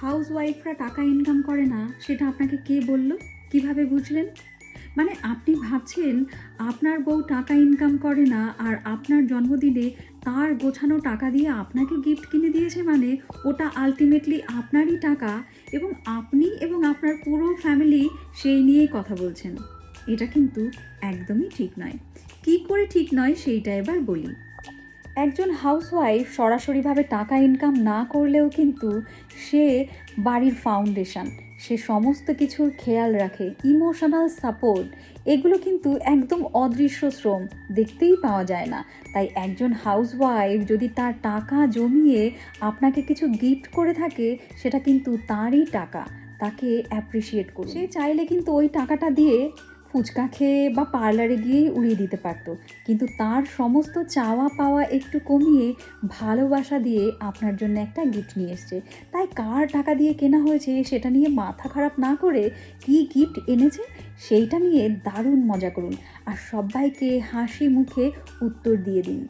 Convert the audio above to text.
হাউসওয়াইফরা টাকা ইনকাম করে না সেটা আপনাকে কে বলল? কিভাবে বুঝলেন? মানে আপনি ভাবছেন আপনার বউ টাকা ইনকাম করে না আর আপনার জন্মদিনে তার গোছানো টাকা দিয়ে আপনাকে গিফট কিনে দিয়েছে, মানে ওটা আলটিমেটলি আপনারই টাকা এবং আপনি এবং আপনার পুরো ফ্যামিলি সেই নিয়েই কথা বলছেন। এটা কিন্তু একদমই ঠিক নয়। কী করে ঠিক নয় সেইটা এবার বলি। একজন হাউসওয়াইফ সরাসরিভাবে টাকা ইনকাম না করলেও কিন্তু সে বাড়ির ফাউন্ডেশন, সে সমস্ত কিছুর খেয়াল রাখে, ইমোশনাল সাপোর্ট, এগুলো কিন্তু একদম অদৃশ্য শ্রম, দেখতেই পাওয়া যায় না। তাই একজন হাউসওয়াইফ যদি তার টাকা জমিয়ে আপনাকে কিছু গিফট করে থাকে, সেটা কিন্তু তারই টাকা, তাকে অ্যাপ্রিসিয়েট করুন। সে চাইলে কিন্তু ওই টাকাটা দিয়ে ফুচকা খেয়ে বা পার্লারে গিয়েই উড়িয়ে দিতে পারতো, কিন্তু তার সমস্ত চাওয়া পাওয়া একটু কমিয়ে ভালোবাসা দিয়ে আপনার জন্য একটা গিফট নিয়ে এসছে। তাই কার টাকা দিয়ে কেনা হয়েছে সেটা নিয়ে মাথা খারাপ না করে কী গিফট এনেছে সেইটা নিয়ে দারুণ মজা করুন আর সবাইকে হাসি মুখে উত্তর দিয়ে দিন।